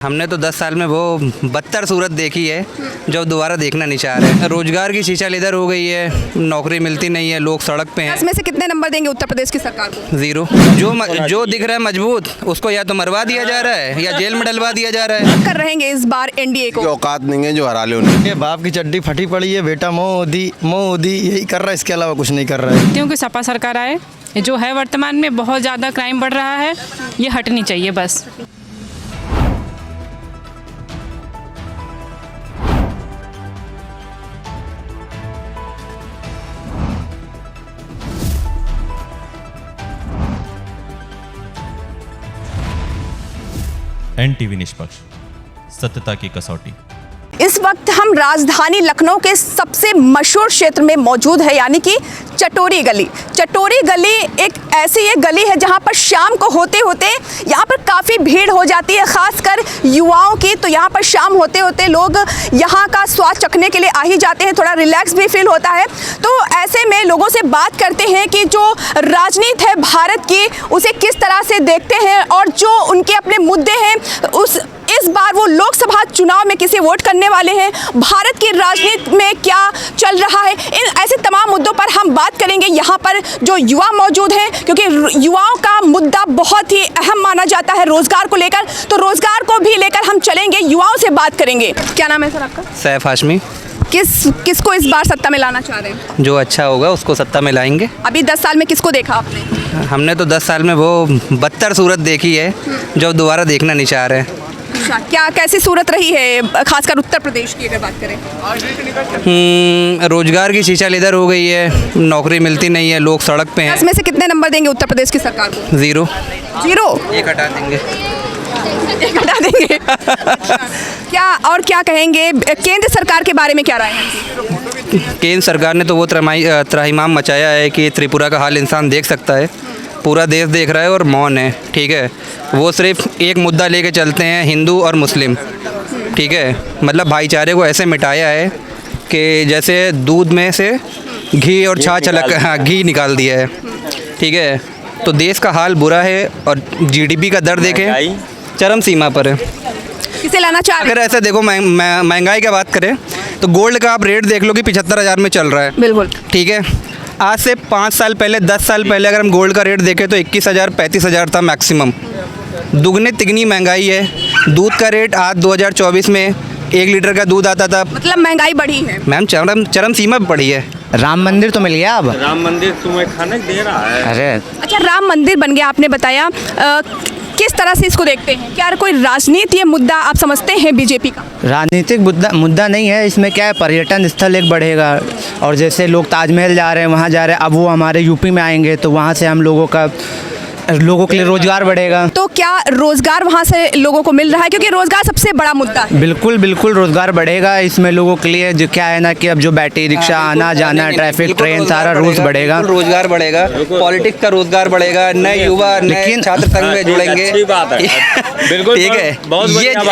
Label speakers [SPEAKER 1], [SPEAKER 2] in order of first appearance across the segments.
[SPEAKER 1] हमने तो 10 साल में वो बदतर सूरत देखी है जो दोबारा देखना नहीं चाह रहे। रोजगार की शीशा इधर हो गई है, नौकरी मिलती नहीं है, लोग सड़क पे हैं।
[SPEAKER 2] 10 में से कितने नंबर देंगे उत्तर प्रदेश की सरकार को?
[SPEAKER 1] 0। जो दिख रहा है मजबूत उसको या तो मरवा दिया जा रहा है या जेल में डलवा दिया जा रहा है।
[SPEAKER 2] कर रहेंगे इस बार एनडीए को?
[SPEAKER 3] औकात नहीं है जो हरा ले उन्हें।
[SPEAKER 4] ये बाप की चड्डी फटी पड़ी है, बेटा मोदी मोदी यही कर रहा है, इसके अलावा कुछ नहीं कर रहा है।
[SPEAKER 5] क्योंकि सपा सरकार आए जो है वर्तमान में बहुत ज़्यादा क्राइम बढ़ रहा है, ये हटनी चाहिए बस।
[SPEAKER 6] NTV निष्पक्ष, सत्यता की कसौटी।
[SPEAKER 2] इस वक्त हम राजधानी लखनऊ के सबसे मशहूर क्षेत्र में मौजूद है, यानी कि चटोरी गली। चटोरी गली एक ऐसी एक गली है जहां पर शाम को होते होते यहां पर काफ़ी भीड़ हो जाती है, खासकर युवाओं की। तो यहां पर शाम होते होते लोग यहां का स्वाद चखने के लिए आ ही जाते हैं, थोड़ा रिलैक्स भी फील होता है। तो ऐसे में लोगों से बात करते हैं कि जो राजनीति है भारत की उसे किस तरह से देखते हैं और जो उनके अपने मुद्दे हैं इस बार वो लोकसभा चुनाव में किसे वोट करने वाले हैं, भारत की राजनीति में क्या चल रहा है, इन ऐसे तमाम मुद्दों पर हम बात करेंगे। यहाँ पर जो युवा मौजूद हैं, क्योंकि युवाओं का मुद्दा बहुत ही अहम माना जाता है रोजगार को लेकर, तो रोजगार को भी लेकर हम चलेंगे, युवाओं से बात करेंगे। क्या नाम है सर आपका?
[SPEAKER 1] सैफ हाशमी।
[SPEAKER 2] किसको इस बार सत्ता में लाना चाह रहे हैं?
[SPEAKER 1] जो अच्छा होगा उसको सत्ता में लाएंगे।
[SPEAKER 2] अभी 10 साल में किसको देखा आपने?
[SPEAKER 1] हमने तो 10 साल में वो बदतर सूरत देखी है जो दोबारा देखना नहीं चाह रहे।
[SPEAKER 2] क्या कैसी सूरत रही है खासकर उत्तर प्रदेश की अगर बात करें?
[SPEAKER 1] रोजगार की शीशा इधर हो गई है, नौकरी मिलती नहीं है, लोग सड़क पे हैं।
[SPEAKER 2] 10 में से कितने नंबर देंगे उत्तर प्रदेश की सरकार को?
[SPEAKER 1] 0।
[SPEAKER 2] 0?
[SPEAKER 1] एक हटा देंगे।
[SPEAKER 2] एक हटा देंगे। क्या कहेंगे केंद्र सरकार के बारे में, क्या राय है?
[SPEAKER 1] केंद्र सरकार ने तो वो त्राहिमाम मचाया है कि त्रिपुरा का हाल इंसान देख सकता है, पूरा देश देख रहा है और मौन है। ठीक है, वो सिर्फ एक मुद्दा लेके चलते हैं, हिंदू और मुस्लिम। ठीक है, मतलब भाईचारे को ऐसे मिटाया है कि जैसे दूध में से घी और छाछ घी निकाल दिया है। ठीक है, तो देश का हाल बुरा है और जीडीपी का दर देखें चरम सीमा पर है।
[SPEAKER 2] किसे लाना चाह रहे हैं?
[SPEAKER 1] अगर ऐसे देखो महंगाई की बात करें तो गोल्ड का आप रेट देख लो कि 75,000 में चल रहा है।
[SPEAKER 2] बिल्कुल
[SPEAKER 1] ठीक है, आज से 5 साल पहले 10 साल पहले अगर हम गोल्ड का रेट देखें तो 21,000 35,000 था मैक्सिमम। दुगनी तिगनी महंगाई है। दूध का रेट आज 2024 में 1 लीटर का दूध आता था।
[SPEAKER 2] मतलब महंगाई बढ़ी है
[SPEAKER 1] मैम, चरम सीमा पर बढ़ी है।
[SPEAKER 4] राम मंदिर तो मिल गया, अब
[SPEAKER 3] राम मंदिर तुम्हें खाने दे रहा है।
[SPEAKER 4] अरे
[SPEAKER 2] अच्छा, राम मंदिर बन गया, आपने बताया। किस तरह से इसको देखते हैं? क्या कोई राजनीति ये मुद्दा आप समझते हैं बीजेपी का?
[SPEAKER 4] राजनीतिक मुद्दा नहीं है इसमें। क्या है, पर्यटन स्थल एक बढ़ेगा और जैसे लोग ताजमहल जा रहे हैं, वहाँ जा रहे हैं, अब वो हमारे यूपी में आएंगे तो वहाँ से हम लोगों के लिए रोजगार बढ़ेगा।
[SPEAKER 2] तो क्या रोजगार वहाँ से लोगों को मिल रहा है? क्योंकि रोजगार सबसे बड़ा मुद्दा है।
[SPEAKER 4] बिल्कुल बिल्कुल रोजगार बढ़ेगा इसमें लोगों के लिए। जो क्या है ना कि अब जो बैटरी रिक्शा आना जाना, ट्रैफिक, ट्रेन, सारा रूल्स बढ़ेगा।
[SPEAKER 1] रोजगार बढ़ेगा, पॉलिटिक्स का रोजगार बढ़ेगा, नए युवा नए छात्र संघ में जुड़ेंगे।
[SPEAKER 3] अच्छी बात है। बिल्कुल,
[SPEAKER 1] ठीक है,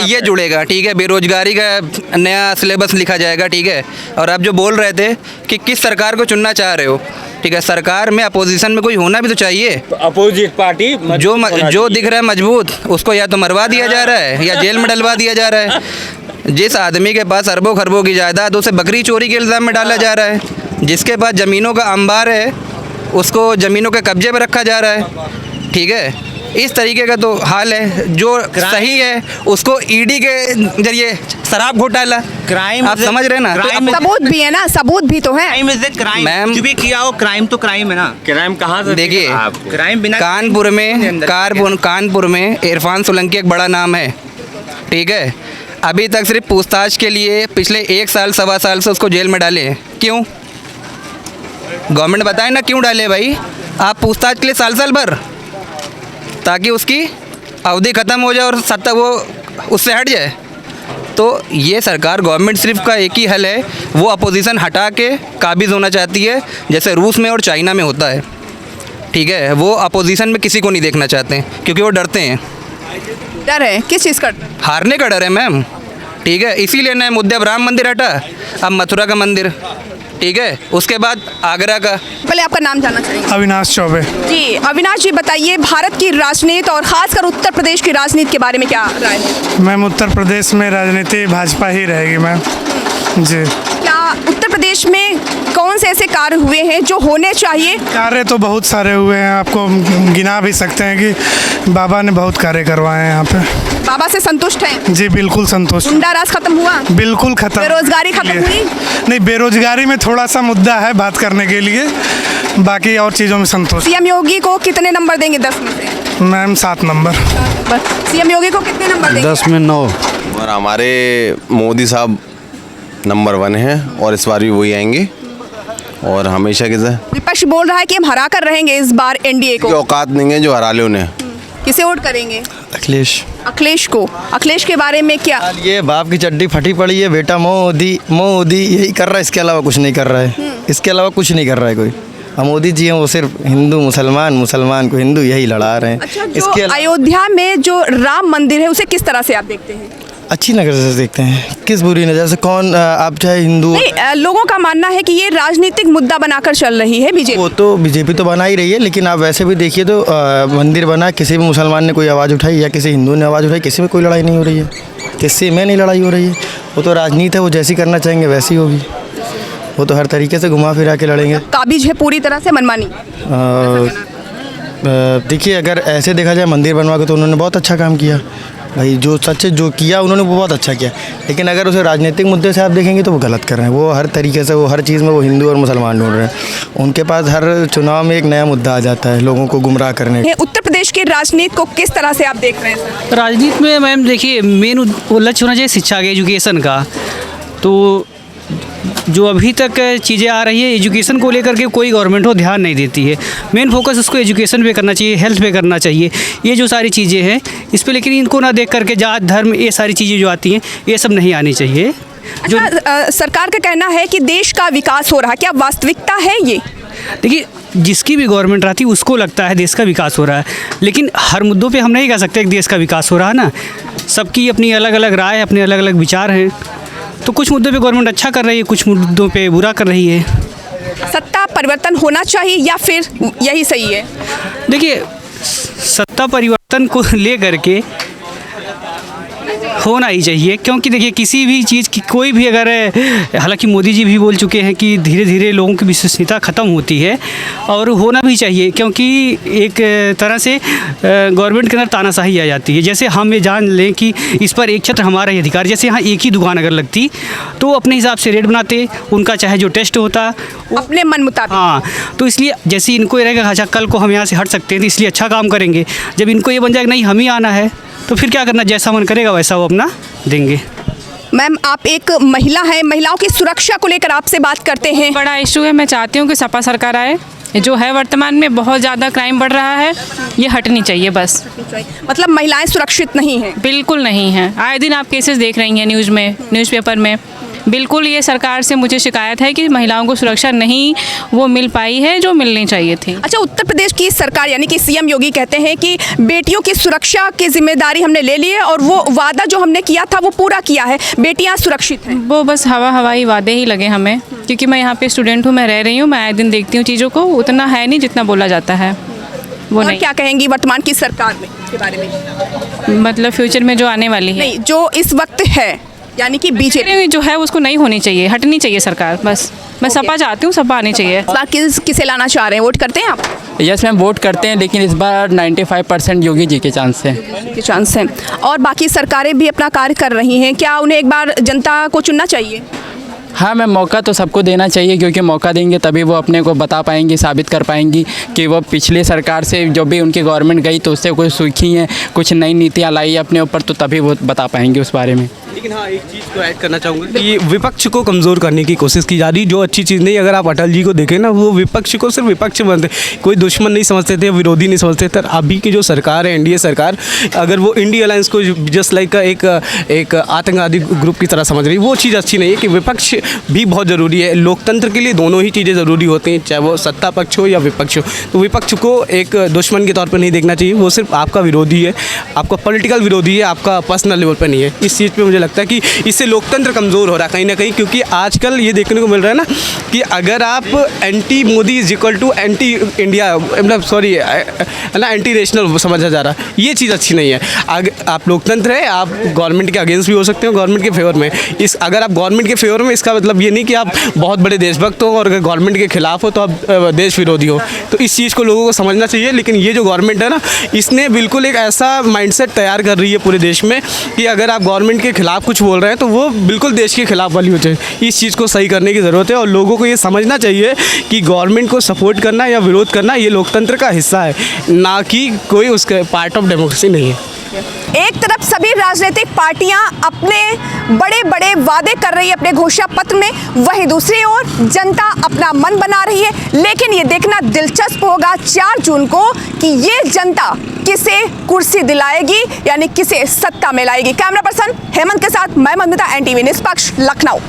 [SPEAKER 1] ये जुड़ेगा। ठीक है, बेरोजगारी का नया सिलेबस लिखा जाएगा। ठीक है, और आप जो बोल रहे थे कि किस सरकार को चुनना चाह रहे हो, ठीक है, सरकार में अपोजिशन में कोई होना भी तो चाहिए।
[SPEAKER 3] अपोजिट पार्टी
[SPEAKER 1] जो दिख रहा है मजबूत उसको या तो मरवा दिया जा रहा है या जेल में डलवा दिया जा रहा है। जिस आदमी के पास अरबों खरबों की जायदाद उसे बकरी चोरी के इल्ज़ाम में डाला जा रहा है। जिसके पास ज़मीनों का अंबार है उसको ज़मीनों के कब्जे पर रखा जा रहा है। ठीक है, इस तरीके का तो हाल है। जो सही है उसको ईडी के जरिए शराब घोटाला,
[SPEAKER 4] क्राइम
[SPEAKER 1] आप समझ रहे ना?
[SPEAKER 2] सबूत भी है ना, सबूत भी तो है।
[SPEAKER 4] Crime is the crime.
[SPEAKER 1] Ma'am,
[SPEAKER 4] जो भी किया हो क्राइम तो क्राइम है ना।
[SPEAKER 3] क्राइम कहाँ से?
[SPEAKER 1] देखिए,
[SPEAKER 4] क्राइम बिना
[SPEAKER 1] कानपुर में इरफान सोलंकी एक बड़ा नाम है। ठीक है, अभी तक सिर्फ पूछताछ के लिए पिछले 1 साल 1.25 साल से उसको जेल में डाले हैं। क्यों? गवर्नमेंट बताए ना क्यों डाले भाई? आप पूछताछ के लिए साल भर, ताकि उसकी अवधि ख़त्म हो जाए और सत्ता वो उससे हट जाए। तो ये सरकार गवर्नमेंट सिर्फ का एक ही हल है, वो अपोजिशन हटा के काबिज होना चाहती है, जैसे रूस में और चाइना में होता है। ठीक है, वो अपोजिशन में किसी को नहीं देखना चाहते हैं क्योंकि वो डरते हैं।
[SPEAKER 2] डर है किस चीज़ का?
[SPEAKER 1] हारने का डर है मैम। ठीक है, इसीलिए नए मुद्दे, अब राम मंदिर हटा, अब मथुरा का मंदिर। ठीक है, उसके बाद आगरा का।
[SPEAKER 2] पहले आपका नाम जानना चाहेंगे।
[SPEAKER 7] अविनाश चौबे।
[SPEAKER 2] जी अविनाश जी, बताइए भारत की राजनीति और खासकर उत्तर प्रदेश की राजनीति के बारे में क्या राय है?
[SPEAKER 7] मैम उत्तर प्रदेश में राजनीति भाजपा ही रहेगी मैम जी।
[SPEAKER 2] क्या उत्तर प्रदेश में कौन से ऐसे कार्य हुए हैं जो होने चाहिए?
[SPEAKER 7] कार्य तो बहुत सारे हुए हैं, आपको गिना भी सकते हैं कि बाबा ने बहुत कार्य करवाए हैं यहाँ पे।
[SPEAKER 2] बाबा से संतुष्ट हैं?
[SPEAKER 7] जी बिल्कुल संतुष्ट।
[SPEAKER 2] गुंडा राज खत्म हुआ?
[SPEAKER 7] बिल्कुल खत्म।
[SPEAKER 2] बेरोजगारी खत्म हुई?
[SPEAKER 7] नहीं, बेरोजगारी में थोड़ा सा मुद्दा है बात करने के लिए, बाकी और चीज़ों में संतुष्ट।
[SPEAKER 2] सीएम योगी को कितने नंबर देंगे 10 में से?
[SPEAKER 7] Ma'am 7 number.
[SPEAKER 2] सीएम योगी को कितने नंबर देंगे?
[SPEAKER 8] 10 में 9। और हमारे मोदी साहब नंबर 1 है और इस बार भी वही आएंगे और हमेशा के तरह।
[SPEAKER 2] विपक्ष बोल रहा है कि हम हरा कर रहेंगे इस बार एनडीए को।
[SPEAKER 8] औकात नहीं है जो हरा ले उन्हें।
[SPEAKER 2] किसे वोट करेंगे?
[SPEAKER 9] अखिलेश।
[SPEAKER 2] अखिलेश को। अखिलेश के बारे में क्या?
[SPEAKER 9] ये बाप की चड्डी फटी पड़ी है, बेटा मोदी मोदी यही कर रहा है, इसके अलावा कुछ नहीं कर रहा है। इसके अलावा कुछ नहीं कर रहा है कोई। अब मोदी जी हैं वो सिर्फ हिंदू मुसलमान, मुसलमान को हिंदू यही लड़ा रहे हैं।
[SPEAKER 2] अच्छा, जो अयोध्या में जो राम मंदिर है उसे किस तरह से आप देखते हैं?
[SPEAKER 9] अच्छी नज़र से देखते हैं, किस बुरी नज़र से? कौन आप चाहे हिंदू।
[SPEAKER 2] नहीं, लोगों का मानना है कि ये राजनीतिक मुद्दा बनाकर चल रही है बीजेपी।
[SPEAKER 9] वो तो बीजेपी तो बना ही रही है, लेकिन आप वैसे भी देखिए तो मंदिर बना, किसी भी मुसलमान ने कोई आवाज़ उठाई या किसी हिंदू ने आवाज़ उठाई, किसी में कोई लड़ाई नहीं हो रही है, किसी में नहीं लड़ाई हो रही है। वो तो राजनीति है, वो जैसी करना चाहेंगे वैसी होगी। वो तो हर तरीके से घुमा फिरा के लड़ेंगे।
[SPEAKER 2] काबिज है पूरी तरह से मनमानी।
[SPEAKER 9] देखिए, अगर ऐसे देखा जाए मंदिर बनवा के तो उन्होंने बहुत अच्छा काम किया भाई, जो सच जो किया उन्होंने वो बहुत अच्छा किया। लेकिन अगर उसे राजनीतिक मुद्दे से आप देखेंगे तो वो गलत कर रहे हैं। वो हर तरीके से, वो हर चीज़ में वो हिंदू और मुसलमान ढूंढ रहे हैं। उनके पास हर चुनाव में एक नया मुद्दा आ जाता है लोगों को गुमराह करने का।
[SPEAKER 2] उत्तर प्रदेश की राजनीति को किस तरह से आप देख रहे हैं?
[SPEAKER 10] राजनीति में मैम देखिए, मेन लक्ष्य होना चाहिए शिक्षा के, एजुकेशन का। तो जो अभी तक चीज़ें आ रही है एजुकेशन को लेकर के कोई गवर्नमेंट को ध्यान नहीं देती है। मेन फोकस उसको एजुकेशन पे करना चाहिए, हेल्थ पे करना चाहिए, ये जो सारी चीज़ें हैं इस पे। लेकिन इनको ना देख करके जात धर्म ये सारी चीज़ें जो आती हैं ये सब नहीं आनी चाहिए। जो
[SPEAKER 2] सरकार का कहना है कि देश का विकास हो रहा है, क्या वास्तविकता है ये?
[SPEAKER 10] देखिए, जिसकी भी गवर्नमेंट आती है उसको लगता है देश का विकास हो रहा है, लेकिन हर मुद्दों पे हम नहीं कह सकते कि देश का विकास हो रहा है ना। सबकी अपनी अलग अलग राय, अपने अलग अलग विचार हैं। तो कुछ मुद्दों पे गवर्नमेंट अच्छा कर रही है, कुछ मुद्दों पे बुरा कर रही है।
[SPEAKER 2] सत्ता परिवर्तन होना चाहिए या फिर यही सही है?
[SPEAKER 10] देखिए, सत्ता परिवर्तन को लेकर के होना ही चाहिए, क्योंकि देखिए किसी भी चीज़ की कोई भी अगर, हालांकि मोदी जी भी बोल चुके हैं कि धीरे धीरे लोगों की विश्वसनीयता ख़त्म होती है और होना भी चाहिए, क्योंकि एक तरह से गवर्नमेंट के अंदर तानाशाही आ जाती है। जैसे हम ये जान लें कि इस पर एक छत्र हमारा ही अधिकार, जैसे यहाँ एक ही दुकान अगर लगती तो अपने हिसाब से रेट बनाते, उनका चाहे जो टेस्ट होता
[SPEAKER 2] अपने मन मुताबिक।
[SPEAKER 10] हाँ, तो इसलिए जैसे इनको ये रहेगा अच्छा कल को हम यहाँ से हट सकते हैं तो इसलिए अच्छा काम करेंगे। जब इनको ये बन जाएगा नहीं हम ही आना है तो फिर क्या करना, जैसा मन करेगा वैसा वो अपना देंगे।
[SPEAKER 2] मैम, आप एक महिला हैं, महिलाओं की सुरक्षा को लेकर आपसे बात करते हैं।
[SPEAKER 5] बड़ा इशू है, मैं चाहती हूँ कि सपा सरकार आए। जो है वर्तमान में बहुत ज़्यादा क्राइम बढ़ रहा है, ये हटनी चाहिए बस।
[SPEAKER 2] मतलब महिलाएं सुरक्षित नहीं हैं?
[SPEAKER 5] बिल्कुल नहीं हैं। आए दिन आप केसेस देख रही हैं न्यूज़ में, न्यूज़पेपर में। बिल्कुल ये सरकार से मुझे शिकायत है कि महिलाओं को सुरक्षा नहीं वो मिल पाई है जो मिलनी चाहिए थी।
[SPEAKER 2] अच्छा, उत्तर प्रदेश की सरकार यानी कि सीएम योगी कहते हैं कि बेटियों की सुरक्षा की जिम्मेदारी हमने ले ली है और वो वादा जो हमने किया था वो पूरा किया है, बेटियां सुरक्षित हैं।
[SPEAKER 5] वो बस हवाई वादे ही लगे हमें, क्योंकि मैं यहाँ पे स्टूडेंट हूँ, मैं रह रही हूँ, मैं आए दिन देखती हूँ चीज़ों को, उतना है नहीं जितना बोला जाता है वो नहीं।
[SPEAKER 2] क्या कहेंगी वर्तमान की सरकार में के बारे में?
[SPEAKER 5] मतलब फ्यूचर में जो आने वाली है,
[SPEAKER 2] नहीं, जो इस वक्त है यानी कि बीजेपी
[SPEAKER 5] जो है उसको नहीं होनी चाहिए, हटनी चाहिए सरकार बस। मैं सपा चाहती हूँ, सपा आनी चाहिए।
[SPEAKER 2] इस बार किसे लाना चाह रहे हैं? वोट करते हैं आप?
[SPEAKER 11] यस मैम, वोट करते हैं, लेकिन इस बार 95% योगी जी के चांस हैं।
[SPEAKER 2] और बाकी सरकारें भी अपना कार्य कर रही हैं, क्या उन्हें एक बार जनता को चुनना चाहिए?
[SPEAKER 11] हाँ मैम, मौका तो सबको देना चाहिए, क्योंकि मौका देंगे तभी वो अपने को बता पाएंगी, साबित कर पाएंगी कि वो पिछले सरकार से जो भी उनकी गवर्नमेंट गई तो उससे कुछ सीखी हैं, कुछ नई नीतियाँ लाई अपने ऊपर, तो तभी वो बता पाएंगे उस बारे में।
[SPEAKER 12] लेकिन हाँ, एक चीज़ को ऐड करना चाहूँगा कि विपक्ष को कमज़ोर करने की कोशिश की जा रही, जो अच्छी चीज़ नहीं। अगर आप अटल जी को देखें ना, वो विपक्ष को सिर्फ विपक्ष बनते, कोई दुश्मन नहीं समझते थे, विरोधी नहीं समझते थे। अभी की जो सरकार है, एनडीए सरकार, अगर वो इंडिया अलायंस को जस्ट लाइक एक आतंकवादी ग्रुप की तरह समझ रही, वो चीज़ अच्छी नहीं है। कि विपक्ष भी बहुत ज़रूरी है, लोकतंत्र के लिए दोनों ही चीज़ें ज़रूरी होती हैं, चाहे वो सत्ता पक्ष हो या विपक्ष हो। तो विपक्ष को एक दुश्मन के तौर पर नहीं देखना चाहिए, वो सिर्फ आपका विरोधी है, आपका पॉलिटिकल विरोधी है, आपका पर्सनल लेवल पर नहीं है। इस चीज़ पर मुझे लगता है कि इससे लोकतंत्र कमज़ोर हो रहा है कहीं ना कहीं, क्योंकि आजकल ये देखने को मिल रहा है ना कि अगर आप anti Modi is equal to anti India, मतलब सॉरी है ना, एंटी नेशनल समझा जा रहा है। ये चीज़ अच्छी नहीं है। आप लोकतंत्र है, आप गवर्नमेंट के अगेंस्ट भी हो सकते हो, गवर्नमेंट के फेवर में। अगर आप गवर्नमेंट के फेवर में, इसका मतलब ये नहीं कि आप बहुत बड़े देशभक्त हो, और अगर गवर्नमेंट के खिलाफ हो तो आप देश विरोधी हो। तो इस चीज़ को लोगों को समझना चाहिए। लेकिन ये जो गवर्नमेंट है ना, इसने बिल्कुल एक ऐसा माइंडसेट तैयार कर रही है पूरे देश में कि अगर आप गवर्नमेंट के खिलाफ कुछ बोल रहे हैं तो वो बिल्कुल देश के खिलाफ वाली हो जाए। इस चीज़ को सही करने की ज़रूरत है, और लोगों को ये समझना चाहिए कि गवर्नमेंट को सपोर्ट करना या विरोध करना ये लोकतंत्र का हिस्सा है, ना कि कोई उसका पार्ट ऑफ डेमोक्रेसी नहीं है।
[SPEAKER 2] एक तरफ सभी राजनीतिक पार्टियां अपने बड़े बड़े वादे कर रही है अपने घोषणा पत्र में, वहीं दूसरी ओर जनता अपना मन बना रही है। लेकिन ये देखना दिलचस्प होगा 4 जून को कि ये जनता किसे कुर्सी दिलाएगी, यानी किसे सत्ता में लाएगी। कैमरा पर्सन हेमंत के साथ मैं मधुमिता, NTV निष्पक्ष, लखनऊ।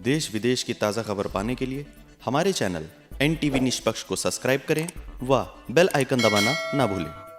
[SPEAKER 13] देश विदेश की ताज़ा खबर पाने के लिए हमारे चैनल NTV निष्पक्ष को सब्सक्राइब करें व बेल आइकन दबाना ना भूलें।